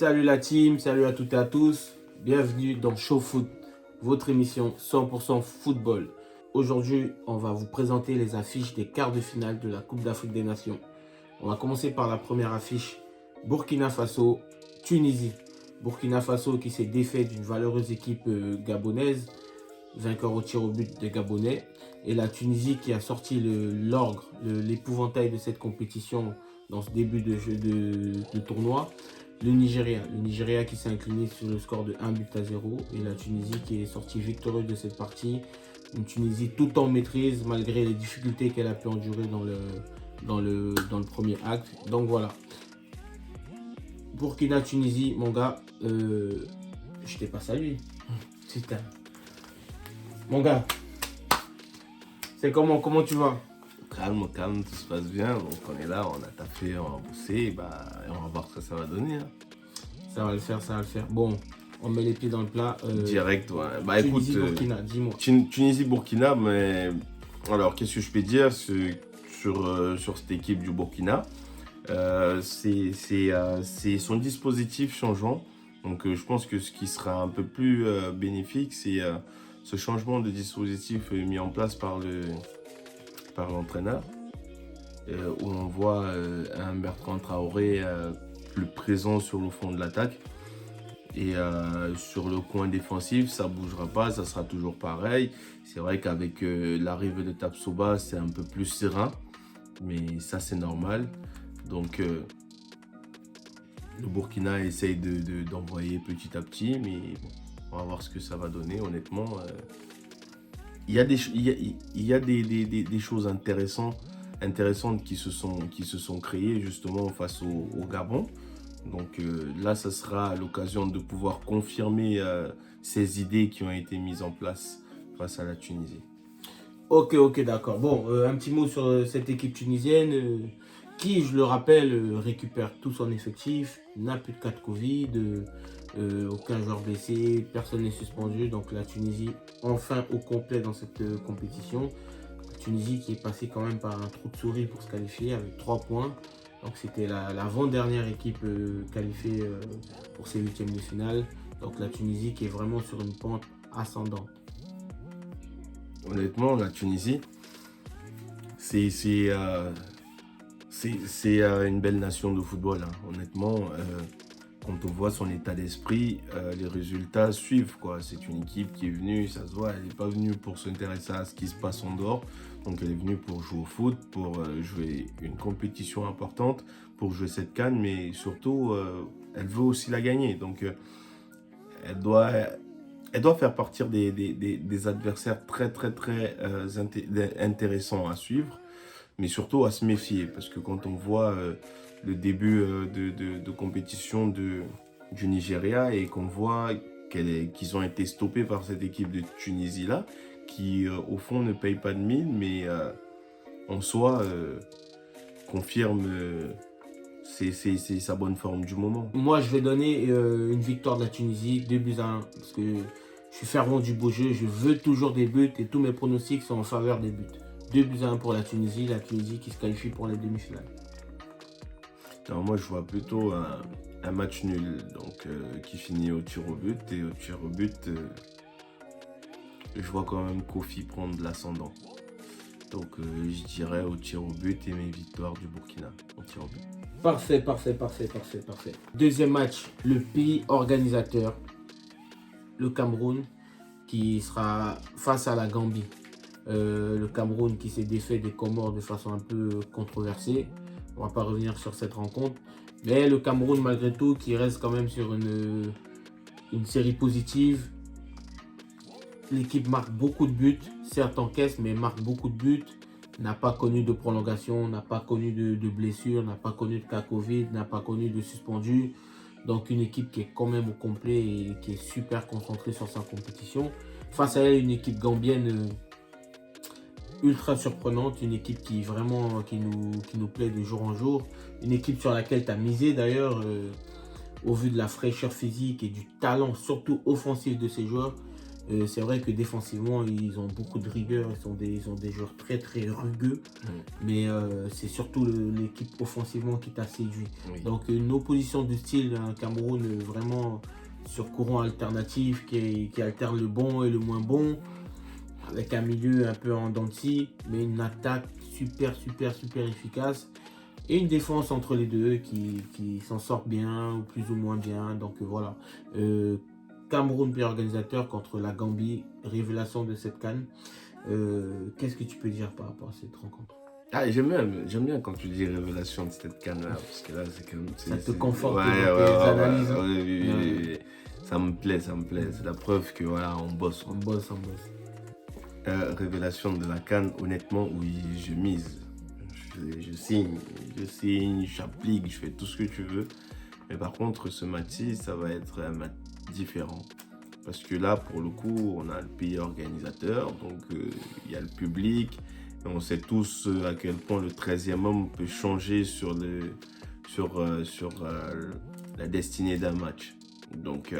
Salut la team, salut à toutes et à tous. Bienvenue dans Show Foot, votre émission 100% football. Aujourd'hui, on va vous présenter les affiches des quarts de finale de la Coupe d'Afrique des Nations. On va commencer par la première affiche, Burkina Faso, Tunisie. Burkina Faso qui s'est défait d'une valeureuse équipe gabonaise, vainqueur au tir au but des Gabonais. Et la Tunisie qui a sorti l'orgue, l'épouvantail de cette compétition dans ce début de tournoi. Le Nigeria qui s'est incliné sur le score de 1-0 et la Tunisie qui est sortie victorieuse de cette partie. Une Tunisie tout en maîtrise malgré les difficultés qu'elle a pu endurer dans le premier acte. Donc voilà. Burkina-Tunisie, mon gars, je t'ai pas salué. Putain. Mon gars, c'est comment tu vas? Calme, tout se passe bien. Donc on est là, on a taffé, on va bosser, et on va voir ce que ça va donner. Hein. Ça va le faire. Bon, on met les pieds dans le plat. Direct, ouais. Tunisie, Burkina, dis-moi. Tunisie, Burkina, mais alors qu'est-ce que je peux dire sur cette équipe du Burkina? C'est son dispositif changeant. Donc je pense que ce qui sera un peu plus bénéfique, c'est ce changement de dispositif mis en place par l'entraîneur, où on voit un Bertrand Traoré plus présent sur le fond de l'attaque. Et sur le coin défensif, ça ne bougera pas, ça sera toujours pareil. C'est vrai qu'avec l'arrivée de Tapsoba, c'est un peu plus serein, mais ça c'est normal. Donc le Burkina essaye d'envoyer petit à petit, mais bon, on va voir ce que ça va donner. Honnêtement, il y a des choses intéressantes qui se sont créées justement face au Gabon. Donc là, ça sera l'occasion de pouvoir confirmer ces idées qui ont été mises en place face à la Tunisie. Ok, d'accord. Bon, un petit mot sur cette équipe tunisienne qui, je le rappelle, récupère tout son effectif, n'a plus de cas de Covid, aucun joueur blessé, personne n'est suspendu. Donc la Tunisie, enfin au complet dans cette compétition. La Tunisie qui est passée quand même par un trou de souris pour se qualifier avec 3 points. Donc c'était l'avant-dernière équipe qualifiée pour ces huitièmes de finale. Donc la Tunisie qui est vraiment sur une pente ascendante. Honnêtement, la Tunisie, c'est une belle nation de football. Hein. Honnêtement, quand on voit son état d'esprit, les résultats suivent. C'est une équipe qui est venue, ça se voit, elle n'est pas venue pour s'intéresser à ce qui se passe en dehors. Donc elle est venue pour jouer au foot, pour jouer une compétition importante, pour jouer cette CAN, mais surtout, elle veut aussi la gagner. Donc elle doit faire partir des adversaires très intéressants à suivre, mais surtout à se méfier. Parce que quand on voit le début de compétition du Nigeria et qu'on voit qu'ils ont été stoppés par cette équipe de Tunisie-là, qui au fond ne paye pas de mine, mais en soi confirme sa bonne forme du moment. Moi, je vais donner une victoire de la Tunisie, 2-1, parce que je suis fervent du beau jeu, je veux toujours des buts et tous mes pronostics sont en faveur des buts. 2-1 pour la Tunisie qui se qualifie pour les demi-finales. Alors moi, je vois plutôt un match nul, donc qui finit au tir au but, et au tir au but, je vois quand même Kofi prendre l'ascendant. Donc je dirais au tir au but et mes victoires du Burkina au tir au but. Parfait. Deuxième match, le pays organisateur, le Cameroun, qui sera face à la Gambie. Le Cameroun qui s'est défait des Comores de façon un peu controversée. On ne va pas revenir sur cette rencontre. Mais le Cameroun, malgré tout, qui reste quand même sur une série positive. L'équipe marque beaucoup de buts, certes encaisse, mais marque beaucoup de buts. N'a pas connu de prolongation, n'a pas connu de blessure, n'a pas connu de cas Covid, n'a pas connu de suspendu. Donc une équipe qui est quand même au complet et qui est super concentrée sur sa compétition. Face à elle, une équipe gambienne ultra surprenante, une équipe qui nous plaît de jour en jour. Une équipe sur laquelle tu as misé d'ailleurs, au vu de la fraîcheur physique et du talent surtout offensif de ces joueurs. C'est vrai que défensivement, ils ont beaucoup de rigueur, ils ont des joueurs très très rugueux, mais c'est surtout l'équipe offensivement qui t'a séduit. Oui. Donc une opposition de style, un Cameroun vraiment sur courant alternatif qui alterne le bon et le moins bon, avec un milieu un peu en dents de scie, mais une attaque super efficace. Et une défense entre les deux qui s'en sort bien ou plus ou moins bien. Donc voilà. Cameroun, pays organisateur contre la Gambie, révélation de cette CAN. Qu'est-ce que tu peux dire par rapport à cette rencontre? Ah, j'aime bien quand tu dis révélation de cette canne-là, parce que là, c'est quand même... Ça te conforte ouais, dans tes analyses. ouais, oui. Ça me plaît. C'est la preuve que voilà, on bosse. On bosse. Révélation de la CAN, honnêtement, oui, je mise. Je signe, j'applique, je fais tout ce que tu veux. Mais par contre, ce match-ci, ça va être un match différent. Parce que là, pour le coup, on a le pays organisateur, donc il y a le public. Et on sait tous à quel point le 13e homme peut changer sur la destinée d'un match. Donc,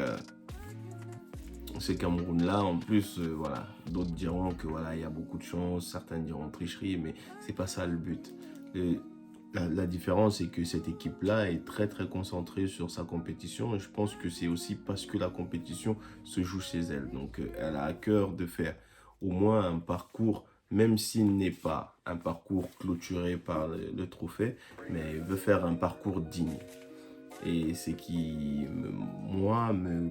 ce Cameroun-là, en plus, voilà, d'autres diront que voilà, il y a beaucoup de chance, certains diront tricherie, mais c'est pas ça le but. La différence, c'est que cette équipe-là est très très concentrée sur sa compétition et je pense que c'est aussi parce que la compétition se joue chez elle. Donc, elle a à cœur de faire au moins un parcours, même s'il n'est pas un parcours clôturé par le trophée, mais elle veut faire un parcours digne. Et c'est qui, moi, me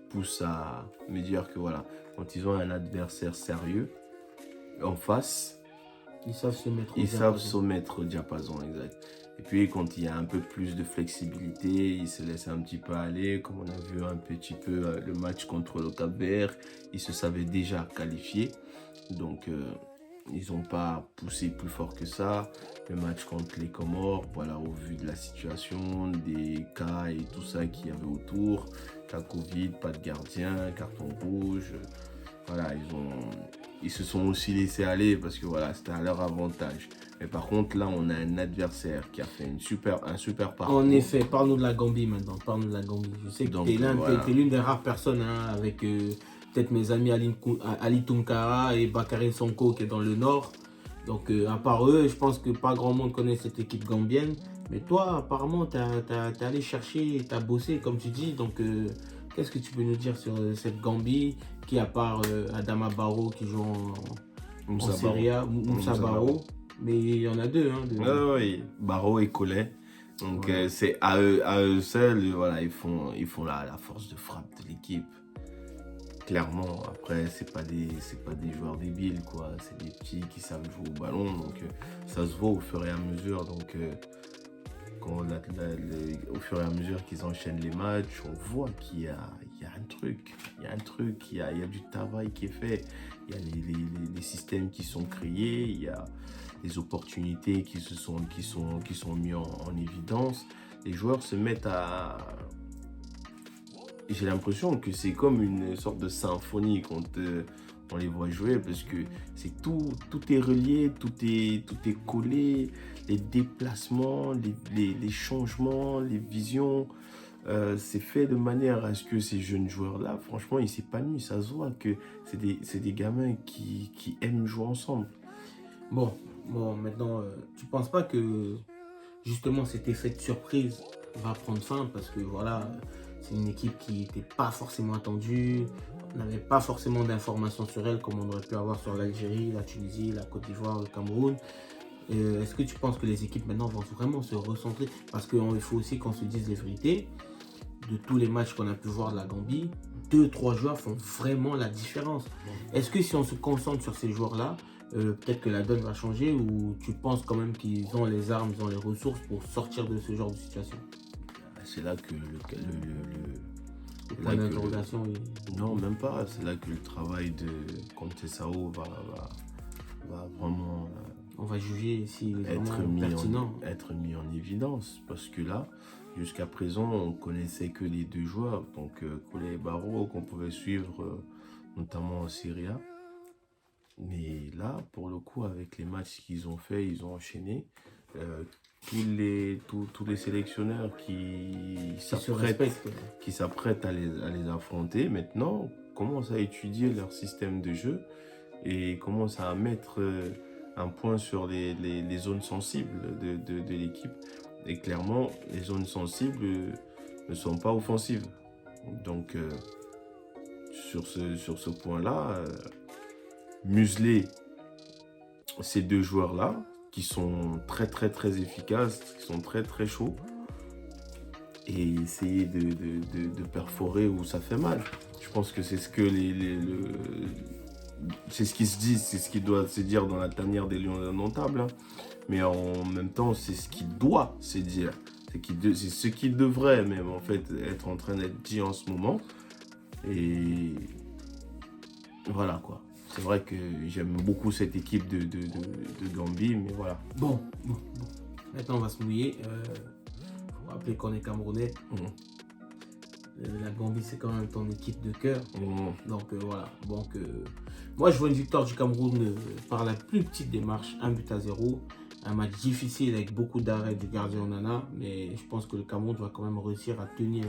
pousse à me dire que voilà, quand ils ont un adversaire sérieux en face, ils savent se mettre au diapason, exact. Et puis quand il y a un peu plus de flexibilité, ils se laissent un petit peu aller, comme on a vu un petit peu le match contre le Cap-Vert, ils se savaient déjà qualifiés, donc ils n'ont pas poussé plus fort que ça. Le match contre les Comores, voilà, au vu de la situation, des cas et tout ça qu'il y avait autour, cas Covid, pas de gardien, carton rouge, voilà, ils se sont aussi laissés aller parce que voilà, c'était à leur avantage. Mais par contre, là, on a un adversaire qui a fait un super parcours. En effet, parle-nous de la Gambie maintenant. Parle-nous de la Gambie. Je sais que tu es l'une des rares personnes avec peut-être mes amis Ali Tunkara et Bakary Sonko qui est dans le nord. Donc, à part eux, je pense que pas grand monde connaît cette équipe gambienne. Mais toi, apparemment, tu es allé chercher, tu as bossé, comme tu dis. Donc, qu'est-ce que tu peux nous dire sur cette Gambie qui, à part Adama Barrow qui joue en Serie A, Moussa Barrow, mais il y en a deux. Oui, Barrow et Collet. Donc, voilà. C'est à eux seuls, voilà, ils font la force de frappe de l'équipe. Clairement, après, c'est pas des joueurs débiles, quoi. C'est des petits qui savent jouer au ballon. Donc, ça se voit au fur et à mesure. Donc, au fur et à mesure qu'ils enchaînent les matchs, on voit qu'il y a un truc. Il y a du travail qui est fait. Il y a les systèmes qui sont créés. Il y a les opportunités qui sont mis en évidence. Les joueurs se mettent à... J'ai l'impression que c'est comme une sorte de symphonie quand on les voit jouer parce que c'est tout est relié, tout est collé, les déplacements, les changements, les visions, c'est fait de manière à ce que ces jeunes joueurs-là, franchement, ils s'épanouissent. Ça se voit que c'est des gamins qui aiment jouer ensemble. Bon, maintenant, tu penses pas que justement cet effet de surprise va prendre fin parce que voilà... C'est une équipe qui n'était pas forcément attendue. On n'avait pas forcément d'informations sur elle comme on aurait pu avoir sur l'Algérie, la Tunisie, la Côte d'Ivoire, le Cameroun. Est-ce que tu penses que les équipes maintenant vont vraiment se recentrer? Parce qu'il faut aussi qu'on se dise les vérités. De tous les matchs qu'on a pu voir de la Gambie, 2-3 joueurs font vraiment la différence. Est-ce que si on se concentre sur ces joueurs-là, peut-être que la donne va changer ou tu penses quand même qu'ils ont les armes, ils ont les ressources pour sortir de ce genre de situation? C'est là que le point d'interrogation. Non, même pas. C'est là que le travail de Conte Sao va vraiment... On va juger s'il est vraiment pertinent. Être mis en évidence. Parce que là, jusqu'à présent, on connaissait que les deux joueurs. Donc, Collet et Barrow, qu'on pouvait suivre notamment en Serie A. Mais là, pour le coup, avec les matchs qu'ils ont fait, ils ont enchaîné. tous les sélectionneurs qui se respectent. s'apprêtent à les affronter maintenant commencent à étudier leur système de jeu et commencent à mettre un point sur les zones sensibles de l'équipe. Et clairement, les zones sensibles ne sont pas offensives. Donc, sur ce point-là, museler ces deux joueurs-là, qui sont très très très efficaces, qui sont très très chauds, et essayer de perforer où ça fait mal. Je pense que c'est ce que c'est ce qui se dit, c'est ce qui doit se dire dans la tanière des Lions indomptables, hein. Mais en même temps, c'est ce qui doit se dire. C'est ce qui devrait même en fait être en train d'être dit en ce moment. Et voilà quoi. C'est vrai que j'aime beaucoup cette équipe de Gambie, mais voilà. Bon. Maintenant, on va se mouiller. Faut rappeler qu'on est Camerounais. La Gambie, c'est quand même ton équipe de cœur. Donc voilà. Donc, moi, je vois une victoire du Cameroun par la plus petite démarche, 1-0. Un match difficile avec beaucoup d'arrêts du gardien Onana. Mais je pense que le Cameroun va quand même réussir à tenir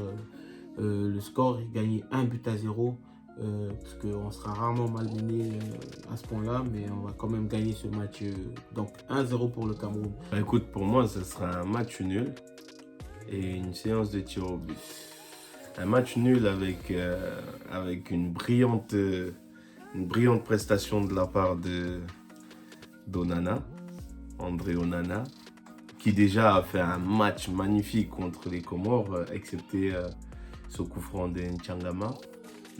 le score et gagner 1-0. Parce qu'on sera rarement malmené à ce point-là, mais on va quand même gagner ce match. Donc 1-0 pour le Cameroun. Bah, écoute, pour moi, ce sera un match nul et une séance de tir au but. Un match nul avec une brillante prestation de la part d'Onana, André Onana, qui déjà a fait un match magnifique contre les Comores, excepté ce coup franc de N'Changama.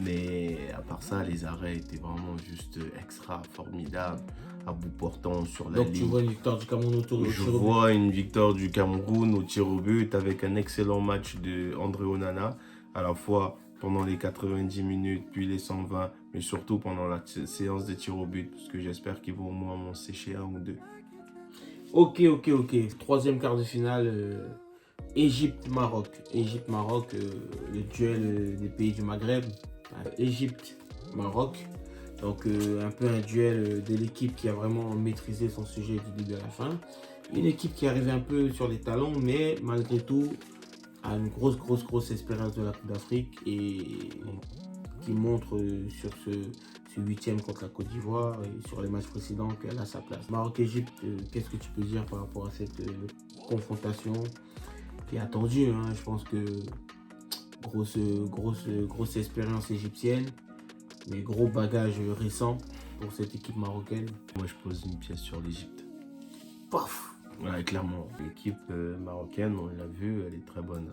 Mais à part ça, les arrêts étaient vraiment juste extra formidables, à bout portant sur la ligne. Donc tu vois une victoire du Cameroun au tir au but. Je vois une victoire du Cameroun au tir au but avec un excellent match de André Onana, à la fois pendant les 90 minutes, puis les 120, mais surtout pendant la séance de tir au but, parce que j'espère qu'ils vont au moins m'en sécher un ou deux. Ok. Troisième quart de finale, Égypte-Maroc. Égypte-Maroc, le duel des pays du Maghreb. Égypte-Maroc. Donc un peu un duel de l'équipe qui a vraiment maîtrisé son sujet du début à la fin. Une équipe qui arrivait un peu sur les talons, mais malgré tout a une grosse expérience de la Coupe d'Afrique et qui montre sur ce huitième contre la Côte d'Ivoire et sur les matchs précédents qu'elle a sa place. Maroc-Égypte, qu'est-ce que tu peux dire par rapport à cette confrontation qui est attendue, hein. Je pense que grosse expérience égyptienne, mais gros bagage récent pour cette équipe marocaine. Moi, je pose une pièce sur l'Égypte. Paf! Ouais, clairement. L'équipe marocaine, on l'a vu, elle est très bonne.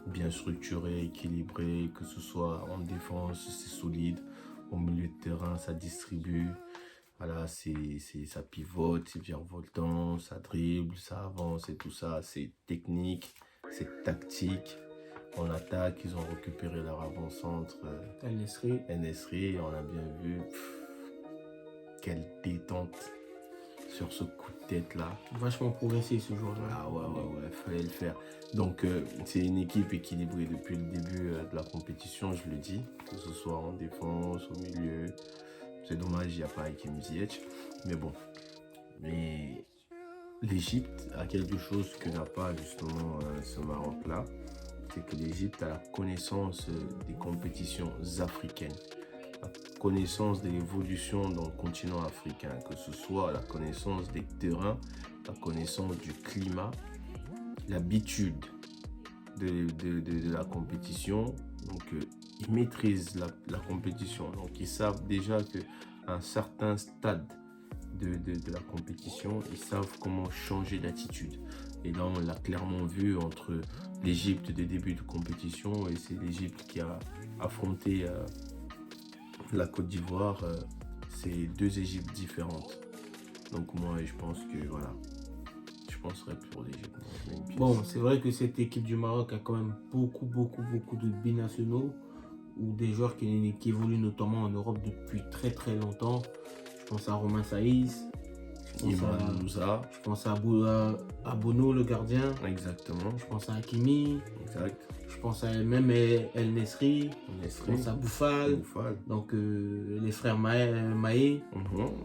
Bien structurée, équilibrée, que ce soit en défense, c'est solide. Au milieu de terrain, ça distribue. Voilà, ça pivote, c'est virevoltant, ça dribble, ça avance et tout ça. C'est technique, c'est tactique. En attaque, ils ont récupéré leur avant-centre. El-Nesri, on a bien vu. Quelle détente sur ce coup de tête là. Vachement progressé ce jour-là. Ah ouais, fallait le faire. Donc c'est une équipe équilibrée depuis le début de la compétition, je le dis. Que ce soit en défense, au milieu. C'est dommage, il n'y a pas Hakim Ziyech. Mais bon. Mais l'Égypte a quelque chose que n'a pas justement ce Maroc-là. C'est que l'Égypte a la connaissance des compétitions africaines. La connaissance de l'évolution dans le continent africain, que ce soit la connaissance des terrains, la connaissance du climat, l'habitude de la compétition. Donc, ils maîtrisent la compétition. Donc, ils savent déjà qu'à un certain stade de la compétition, ils savent comment changer d'attitude. Et là, on l'a clairement vu entre l'Égypte des débuts de compétition et c'est l'Égypte qui a affronté la Côte d'Ivoire. C'est deux Égyptes différentes. Donc moi, je pense que voilà, je penserais pour l'Égypte. Bon, c'est vrai que cette équipe du Maroc a quand même beaucoup de binationaux ou des joueurs qui évoluent notamment en Europe depuis très longtemps. Je pense à Romain Saïs, je Imran Moussa. Je pense à Bono, le gardien. Exactement. Je pense à Hakimi. Exact. Je pense à même El Nesri. Je pense à Boufal. Donc les frères Maé.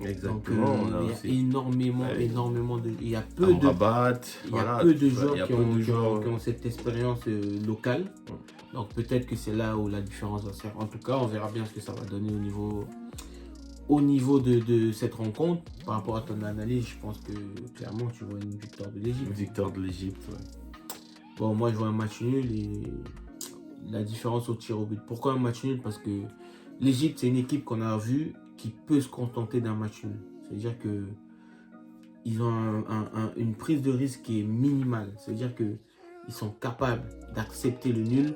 Exactement. Donc, il y a énormément de. Il y a peu de joueurs qui ont cette expérience locale. Donc peut-être que c'est là où la différence va se faire. En tout cas, on verra bien ce que ça va donner au niveau de cette rencontre. Par rapport à ton analyse, je pense que clairement tu vois une victoire de l'Égypte. Une victoire de l'Égypte, ouais. Bon, moi je vois un match nul et la différence au tir au but. Pourquoi un match nul? Parce que l'Égypte, c'est une équipe qu'on a vue qui peut se contenter d'un match nul. C'est-à-dire que ils ont une prise de risque qui est minimale. C'est-à-dire qu'ils sont capables d'accepter le nul,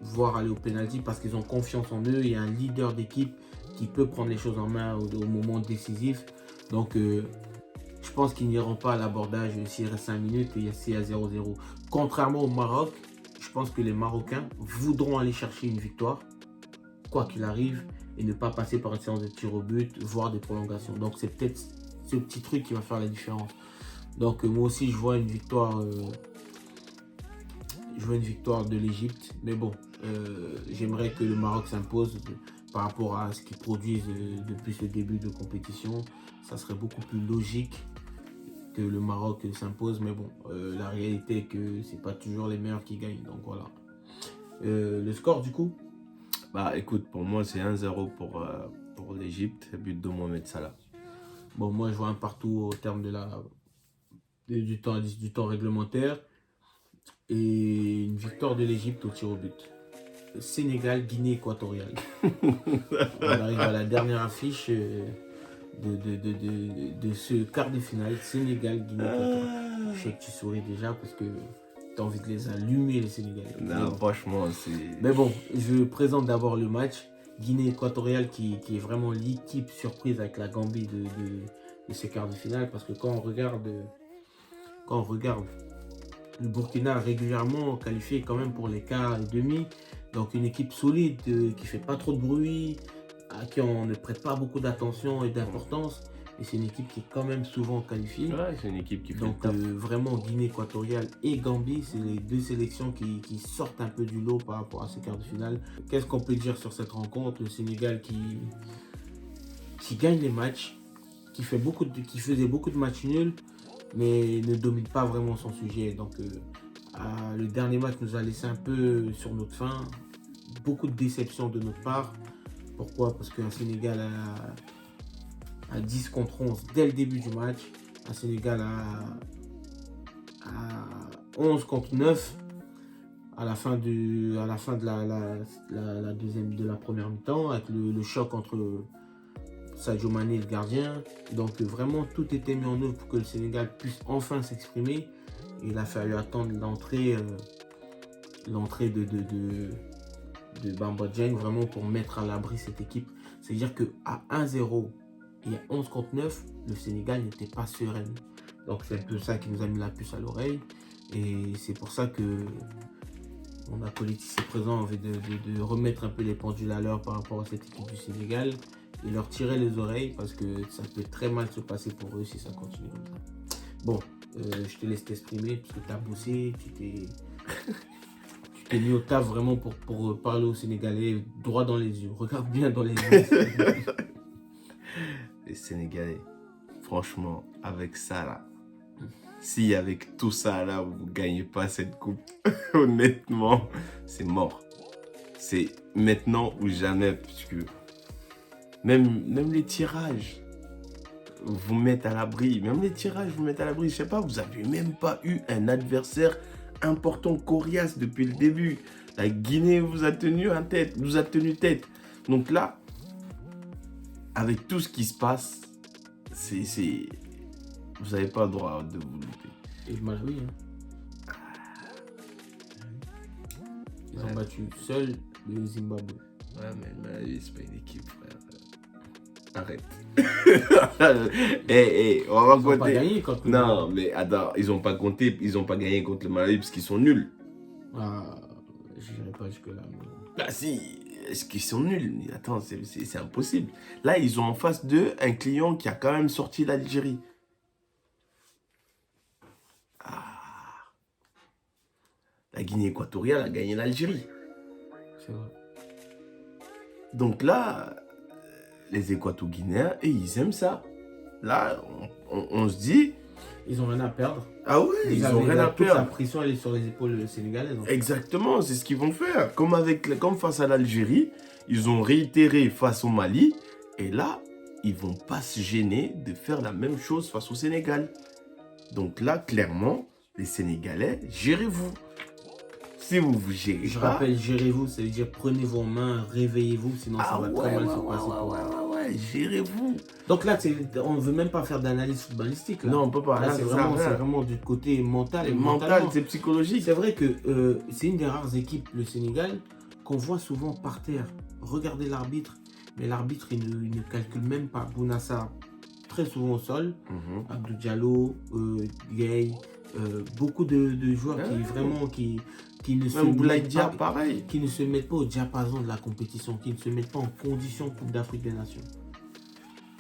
voire aller au penalty parce qu'ils ont confiance en eux. Il y a un leader d'équipe qui peut prendre les choses en main au moment décisif. Donc, je pense qu'ils n'iront pas à l'abordage s'il reste 5 minutes et c'est à 0-0. Contrairement au Maroc, je pense que les Marocains voudront aller chercher une victoire, quoi qu'il arrive, et ne pas passer par une séance de tir au but, voire des prolongations. Donc, c'est peut-être ce petit truc qui va faire la différence. Donc, moi aussi, je vois une victoire de l'Égypte. Mais bon, j'aimerais que le Maroc s'impose par rapport à ce qu'ils produisent depuis ce début de compétition. Ça serait beaucoup plus logique que le Maroc s'impose. Mais bon, la réalité est que c'est pas toujours les meilleurs qui gagnent. Donc voilà. Le score du coup? Bah écoute, pour moi c'est 1-0 pour l'Égypte, but de Mohamed Salah. Bon, moi je vois un partout au terme du temps réglementaire. Et une victoire de l'Égypte au tir au but. Sénégal, Guinée équatoriale. On arrive à la dernière affiche de ce quart de finale. Sénégal, Guinée équatoriale. Je sais que tu souris déjà parce que tu as envie de les allumer, les Sénégalais. Non, franchement, c'est... Mais bon, je présente d'abord le match. Guinée équatoriale qui est vraiment l'équipe surprise avec la Gambie de ces quarts de finale. Parce que quand on regarde le Burkina régulièrement qualifié quand même pour les quarts et demi. Donc une équipe solide qui ne fait pas trop de bruit, à qui on ne prête pas beaucoup d'attention et d'importance. Et c'est une équipe qui est quand même souvent qualifiée. Ouais, c'est une équipe qui fait donc vraiment Guinée équatoriale et Gambie, c'est les deux sélections qui sortent un peu du lot par rapport à ces quarts de finale. Qu'est-ce qu'on peut dire sur cette rencontre? Le Sénégal qui gagne les matchs, qui faisait beaucoup de matchs nuls, mais ne domine pas vraiment son sujet. Donc le dernier match nous a laissé un peu sur notre faim. Beaucoup de déception de notre part. Pourquoi? Parce qu'un Sénégal à 10 contre 11 dès le début du match. Un Sénégal à 11 contre 9 à la fin de la première mi-temps, avec le choc entre Sadio Mané et le gardien. Donc vraiment tout était mis en œuvre pour que le Sénégal puisse enfin s'exprimer. Et il a fallu attendre l'entrée de Bamba Dieng vraiment pour mettre à l'abri cette équipe. C'est-à-dire qu'à 1-0 et à 11 contre 9, le Sénégal n'était pas serein. Donc c'est un peu ça qui nous a mis la puce à l'oreille. Et c'est pour ça que on a politicien présent envie de remettre un peu les pendules à l'heure par rapport à cette équipe du Sénégal et leur tirer les oreilles parce que ça peut très mal se passer pour eux si ça continue comme ça. Bon, je te laisse t'exprimer parce que tu as bossé, tu t'es mis au taf vraiment pour parler aux Sénégalais droit dans les yeux. Regarde bien dans les yeux. Les Sénégalais, franchement, avec ça là, si avec tout ça là, vous ne gagnez pas cette coupe, honnêtement, c'est mort. C'est maintenant ou jamais, puisque même les tirages vous mettent à l'abri. Je sais pas, vous n'avez même pas eu un adversaire important, coriace depuis le début. La Guinée vous a tenu tête. Donc là, avec tout ce qui se passe, vous n'avez pas le droit de vous louper. Et je m'en réjouis. Ils ont battu seul le Zimbabwe. Ouais, mais le Malawi, c'est pas une équipe, frère. Arrête. On va Ils n'ont pas gagné contre le Non, mais attends, ils n'ont pas gagné contre le Malawi parce qu'ils sont nuls. Je n'irai pas jusque-là. Mais... Bah si, est-ce qu'ils sont nuls? Attends, c'est impossible. Là, ils ont en face d'eux un client qui a quand même sorti l'Algérie. la Guinée équatoriale a gagné l'Algérie. C'est vrai. Donc là, les Équato-Guinéens, et ils aiment ça. Là, on se dit... Ils ont rien à perdre. Ah ouais, ils ont rien à toute la perdre. pression, elle est sur les épaules sénégalaises. Exactement, c'est ce qu'ils vont faire. Comme face à l'Algérie, ils ont réitéré face au Mali. Et là, ils vont pas se gêner de faire la même chose face au Sénégal. Donc là, clairement, les Sénégalais, gérez-vous. Si vous vous gérez Je pas... rappelle, gérez-vous, ça veut dire prenez-vous en main, réveillez-vous, sinon ça va très mal se passer. Ouais, gérez-vous. Donc là, on ne veut même pas faire d'analyse footballistique. Là. Non, on peut pas. Là, c'est vraiment du côté mental. C'est mental, c'est psychologique. C'est vrai que c'est une des rares équipes, le Sénégal, qu'on voit souvent par terre. Regardez l'arbitre, mais l'arbitre, il ne calcule même pas. Bounassar, très souvent au sol. Abdou Diallo, Gay, beaucoup de joueurs qui ne se mettent pas, pareil. qui ne se mettent pas au diapason de la compétition, qui ne se mettent pas en condition Coupe d'Afrique des Nations.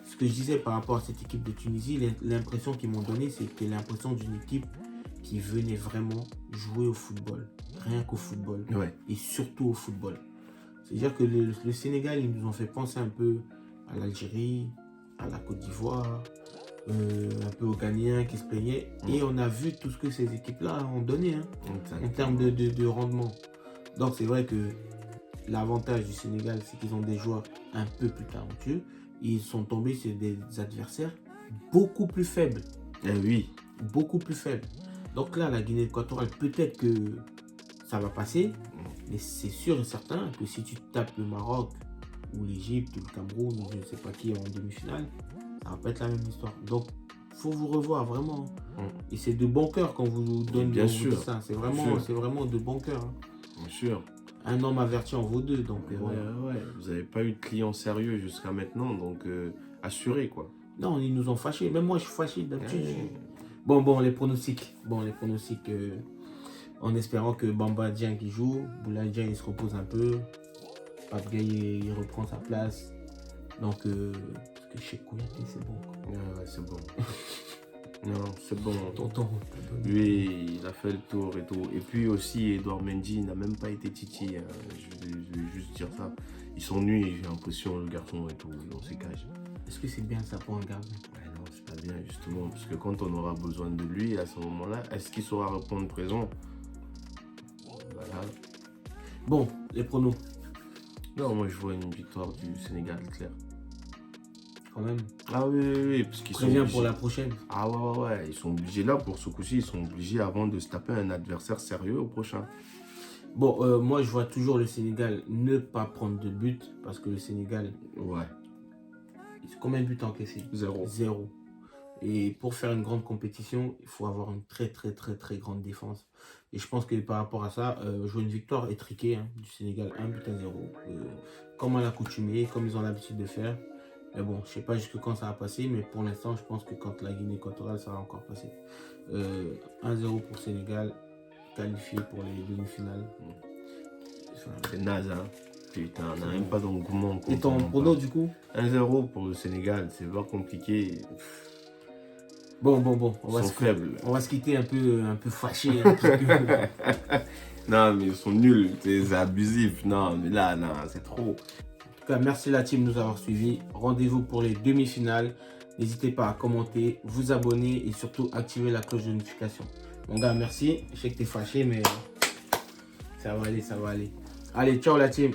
Ce que je disais par rapport à cette équipe de Tunisie, l'impression qu'ils m'ont donné, c'était l'impression d'une équipe qui venait vraiment jouer au football, rien qu'au football, et surtout au football. C'est-à-dire que le Sénégal, ils nous ont fait penser un peu à l'Algérie, à la Côte d'Ivoire, un peu aux Ghanéens qui se plaignaient. Et on a vu tout ce que ces équipes-là ont donné en termes de rendement. Donc c'est vrai que l'avantage du Sénégal, c'est qu'ils ont des joueurs un peu plus talentueux. Ils sont tombés sur des adversaires beaucoup plus faibles. Eh oui. Beaucoup plus faibles. Donc là, la Guinée équatoriale, peut-être que ça va passer. Mais c'est sûr et certain que si tu tapes le Maroc ou l'Égypte ou le Cameroun ou je ne sais pas qui en demi-finale, ça va pas être la même histoire. Donc, il faut vous revoir vraiment. Et c'est de bon cœur quand vous donne bien sûr ça. C'est vraiment de bon cœur. Bien sûr. Un homme averti en vaut deux. Donc, ouais. Vous n'avez pas eu de clients sérieux jusqu'à maintenant, donc assurez quoi. Non, ils nous ont fâchés. Même moi, je suis fâché d'habitude. Bon, les pronostics. En espérant que Bamba Dieng qui joue, Boulaye Dieng il se repose un peu, Pape Gueye il reprend sa place. Donc, parce que chez Kouyaté, c'est bon. Ouais, c'est bon. Non, c'est bon. Tonton. Lui, il a fait le tour et tout. Et puis aussi, Edouard Mendy n'a même pas été titi. Je vais juste dire ça. Ils sont nuits, j'ai l'impression, le garçon et tout, dans ses cages. Est-ce que c'est bien ça pour un gardien? Ouais, non, c'est pas bien, justement. Parce que quand on aura besoin de lui, à ce moment-là, est-ce qu'il saura répondre présent? Voilà. Bon, les pronos. Non, moi je vois une victoire du Sénégal, clair. Quand même. Ah oui, parce qu'ils sont obligés. Pour la prochaine. Ah ouais, ils sont obligés là, pour ce coup-ci, ils sont obligés avant de se taper un adversaire sérieux au prochain. Bon, moi je vois toujours le Sénégal ne pas prendre de but, parce que le Sénégal... Ouais. Combien de buts encaissés? 0. Et pour faire une grande compétition, il faut avoir une très grande défense. Et je pense que par rapport à ça, jouer une victoire étriquée du Sénégal, 1-0. Comme à l'accoutumée, comme ils ont l'habitude de faire. Mais bon, je ne sais pas jusque quand ça va passer, mais pour l'instant, je pense que quand la Guinée équatoriale, ça va encore passer. 1-0 pour Sénégal, qualifié pour les demi-finales. C'est naze, hein. Putain, on n'a même pas d'engouement. Et ton prono du coup? 1-0 pour le Sénégal, c'est pas compliqué. Bon, on va se quitter un peu fâché. Non, mais ils sont nuls, c'est abusif. Non, mais là, non, c'est trop. En tout cas, merci la team de nous avoir suivis. Rendez-vous pour les demi-finales. N'hésitez pas à commenter, vous abonner et surtout activer la cloche de notification. Mon gars, merci. Je sais que t'es fâché, mais ça va aller. Allez, ciao la team.